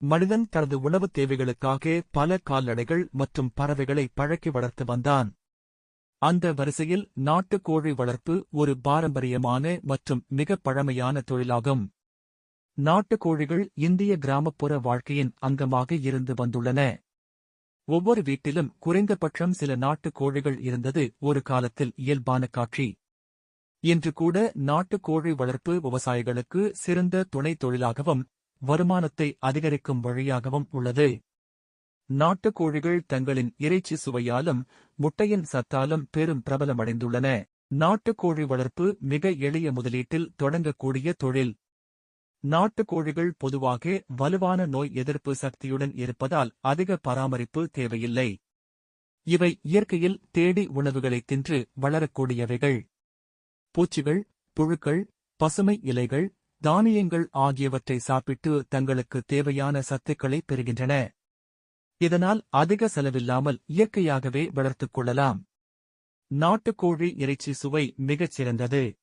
மனிதன் தனது உணவுத் தேவைகளுக்காக பல கால்நடைகள் மற்றும் பறவைகளை பழக்கி வளர்த்து வந்தான். அந்த வரிசையில் நாட்டுக் கோழி வளர்ப்பு ஒரு பாரம்பரியமான மற்றும் மிக பழமையான தொழிலாகும். நாட்டுக் கோழிகள் இந்திய கிராமப்புற வாழ்க்கையின் அங்கமாக இருந்து வந்துள்ளன. ஒவ்வொரு வீட்டிலும் குறைந்தபட்சம் சில நாட்டுக் கோழிகள் இருந்தது ஒரு காலத்தில் இயல்பான காட்சி. இன்று கூட நாட்டுக் கோழி வளர்ப்பு விவசாயிகளுக்கு சிறந்த துணைத் தொழிலாகவும் வருமானத்தை அதிகரிக்கும் வழியாகவும் உள்ளது. நாட்டுக் கோழிகள் தங்களின் இறைச்சி சுவையாலும் முட்டையின் சத்தாலும் பெரும் பிரபலமடைந்துள்ளன. நாட்டுக் கோழி வளர்ப்பு மிக எளிய முதலீட்டில் தொடங்கக்கூடிய தொழில். நாட்டுக் கோழிகள் பொதுவாக வலுவான நோய் எதிர்ப்பு சக்தியுடன் இருப்பதால் அதிக பராமரிப்பு தேவையில்லை. இவை இயற்கையில் தேடி உணவுகளை தின்று வளரக்கூடியவைகள். பூச்சிகள், புழுக்கள், பசுமை இலைகள், தானியங்கள் ஆகியவற்றை சாப்பிட்டு தங்களுக்கு தேவையான சத்துக்களை பெறுகின்றன. இதனால் அதிக செலவில்லாமல் இயற்கையாகவே வளர்த்துக் கொள்ளலாம். நாட்டுக்கோழி இறைச்சி சுவை மிகச் சிறந்தது.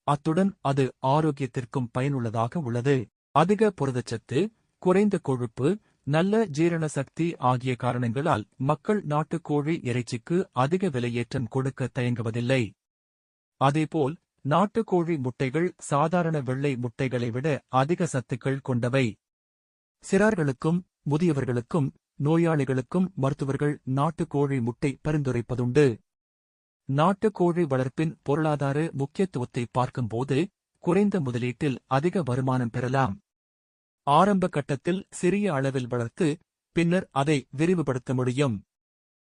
அத்துடன் அது ஆரோக்கியத்திற்கும் பயனுள்ளதாக உள்ளது. அதிக புரதச்சத்து, குறைந்த கொழுப்பு, நல்ல ஜீரண சக்தி ஆகிய காரணங்களால் மக்கள் நாட்டுக்கோழி இறைச்சிக்கு அதிக விலையேற்றம் கொடுக்க தயங்குவதில்லை. அதேபோல் நாட்டுக்கோழி முட்டைகள் சாதாரண வெள்ளை முட்டைகளை விட அதிக சத்துக்கள் கொண்டவை. சிறார்களுக்கும் முதியவர்களுக்கும் நோயாளிகளுக்கும் மருத்துவர்கள் நாட்டுக்கோழி முட்டை பரிந்துரைப்பதுண்டு. நாட்டுக்கோழி வளர்ப்பின் பொருளாதார முக்கியத்துவத்தை பார்க்கும்போது குறைந்த முதலீட்டில் அதிக வருமானம் பெறலாம். ஆரம்ப கட்டத்தில் சிறிய அளவில் வளர்த்து பின்னர் அதை விரிவுபடுத்த முடியும்.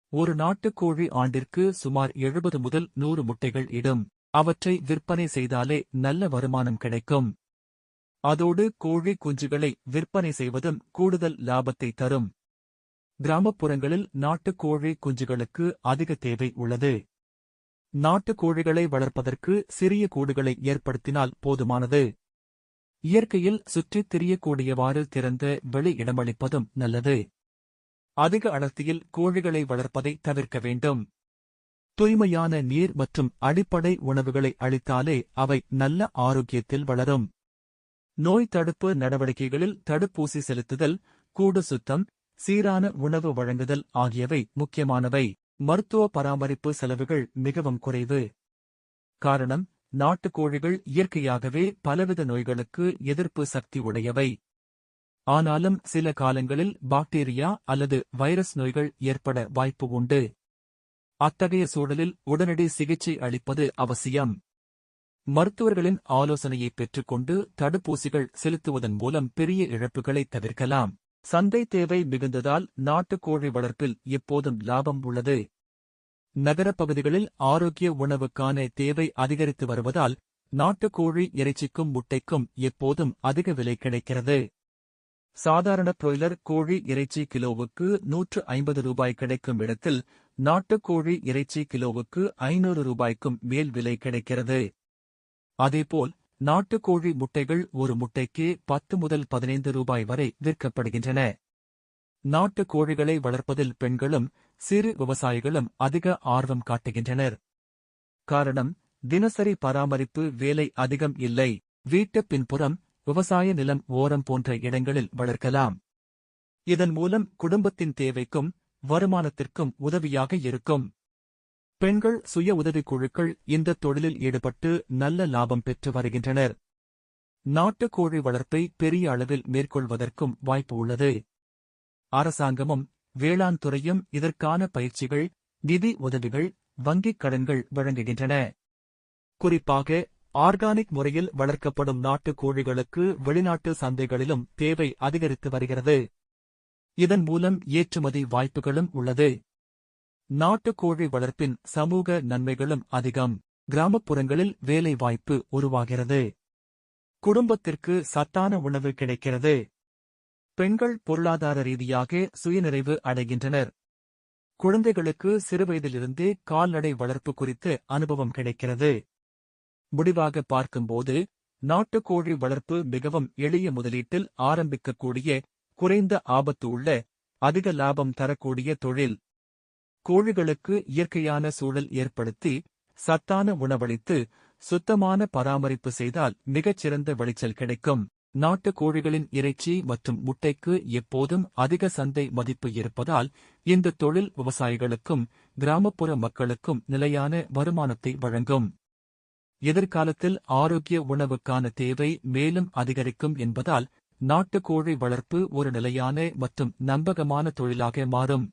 ஒரு நாட்டுக்கோழி ஆண்டிற்கு சுமார் 70 முதல் 100 முட்டைகள் இடும். அவற்றை விற்பனை செய்தாலே நல்ல வருமானம் கிடைக்கும். அதோடு கோழி குஞ்சுகளை விற்பனை செய்வதும் கூடுதல் லாபத்தை தரும். கிராமப்புறங்களில் நாட்டுக்கோழி குஞ்சுகளுக்கு அதிக தேவை உள்ளது. நாட்டுக்கோழிகளை வளர்ப்பதற்கு சிறிய கூடுகளை ஏற்படுத்தினால் போதுமானது. இயற்கையில் சுற்றித் திரியக்கூடியவாறு திறந்த வெளி இடமளிப்பதும் நல்லது. அதிக அடர்த்தியில் கோழிகளை வளர்ப்பதை தவிர்க்க வேண்டும். தூய்மையான நீர் மற்றும் அடிப்படை உணவுகளை அளித்தாலே அவை நல்ல ஆரோக்கியத்தில் வளரும். நோய் தடுப்பு நடவடிக்கைகளில் தடுப்பூசி செலுத்துதல், கூடு சுத்தம், சீரான உணவு வழங்குதல் ஆகியவை முக்கியமானவை. மருத்துவ பராமரிப்பு செலவுகள் மிகவும் குறைவு. காரணம், நாட்டுக்கோழிகள் இயற்கையாகவே பலவித நோய்களுக்கு எதிர்ப்பு சக்தி உடையவை. ஆனாலும் சில காலங்களில் பாக்டீரியா அல்லது வைரஸ் நோய்கள் ஏற்பட வாய்ப்பு உண்டு. அத்தகைய சூழலில் உடனடி சிகிச்சை அளிப்பது அவசியம். மருத்துவர்களின் ஆலோசனையை பெற்றுக்கொண்டு தடுப்பூசிகள் செலுத்துவதன் மூலம் பெரிய இழப்புகளை தவிர்க்கலாம். சந்தை தேவை மிகுந்ததால் நாட்டுக்கோழி வளர்ப்பில் எப்போதும் லாபம் உள்ளது. நகரப் பகுதிகளில் ஆரோக்கிய உணவுக்கான தேவை அதிகரித்து வருவதால் நாட்டுக்கோழி இறைச்சிக்கும் முட்டைக்கும் எப்போதும் அதிக விலை கிடைக்கிறது. சாதாரண பிராய்லர் கோழி இறைச்சி கிலோவுக்கு 150 ரூபாய் கிடைக்கும் இடத்தில் நாட்டுக்கோழி இறைச்சி கிலோவுக்கு 500 ரூபாய்க்கும் மேல் விலை கிடைக்கிறது. அதேபோல் நாட்டுக்கோழி முட்டைகள் ஒரு முட்டைக்கு 10 முதல் 15 ரூபாய் வரை விற்கப்படுகின்றன. நாட்டுக் கோழிகளை வளர்ப்பதில் பெண்களும் சிறு விவசாயிகளும் அதிக ஆர்வம் காட்டுகின்றனர். காரணம், தினசரி பராமரிப்பு வேலை அதிகம் இல்லை. வீட்டுப் பின்புறம், விவசாய நிலம் ஓரம் போன்ற இடங்களில் வளர்க்கலாம். இதன் மூலம் குடும்பத்தின் தேவைக்கும் வருமானத்திற்கும் உதவியாக இருக்கும். பெண்கள் சுய உதவிக் குழுக்கள் இந்த தொழிலில் ஈடுபட்டு நல்ல லாபம் பெற்று வருகின்றனர். நாட்டுக்கோழி வளர்ப்பை பெரிய அளவில் மேற்கொள்வதற்கும் வாய்ப்பு உள்ளது. அரசாங்கமும் வேளாண் துறையும் இதற்கான பயிற்சிகள், நிதி உதவிகள், வங்கிக் கடன்கள் வழங்குகின்றன. குறிப்பாக ஆர்கானிக் முறையில் வளர்க்கப்படும் நாட்டுக் கோழிகளுக்கு வெளிநாட்டு சந்தைகளிலும் தேவை அதிகரித்து வருகிறது. இதன் மூலம் ஏற்றுமதி வாய்ப்புகளும் உள்ளது. நாட்டுக்கோழி வளர்ப்பின் சமூக நன்மைகளும் அதிகம். கிராமப்புறங்களில் வேலை வாய்ப்பு உருவாகிறது. குடும்பத்திற்கு சத்தான உணவு கிடைக்கிறது. பெண்கள் பொருளாதார ரீதியாக சுயநிறைவு அடைகின்றனர். குழந்தைகளுக்கு சிறுவயதிலிருந்தே கால்நடை வளர்ப்பு குறித்து அனுபவம் கிடைக்கிறது. முடிவாக பார்க்கும்போது நாட்டுக்கோழி வளர்ப்பு மிகவும் எளிய முதலீட்டில் ஆரம்பிக்கக்கூடிய, குறைந்த ஆபத்து உள்ள, அதிக லாபம் தரக்கூடிய தொழில். கோழிகளுக்கு இயற்கையான சூழல் ஏற்படுத்தி சத்தான உணவளித்து சுத்தமான பராமரிப்பு செய்தால் மிகச்சிறந்த விளைச்சல் கிடைக்கும். நாட்டுக் கோழிகளின் இறைச்சி மற்றும் முட்டைக்கு எப்போதும் அதிக சந்தை மதிப்பு இருப்பதால் இந்த தொழில் விவசாயிகளுக்கும் கிராமப்புற மக்களுக்கும் நிலையான வருமானத்தை வழங்கும். எதிர்காலத்தில் ஆரோக்கிய உணவுக்கான தேவை மேலும் அதிகரிக்கும் என்பதால் நாட்டுக்கோழி வளர்ப்பு ஒரு நிலையான மற்றும் நம்பகமான தொழிலாக மாறும்.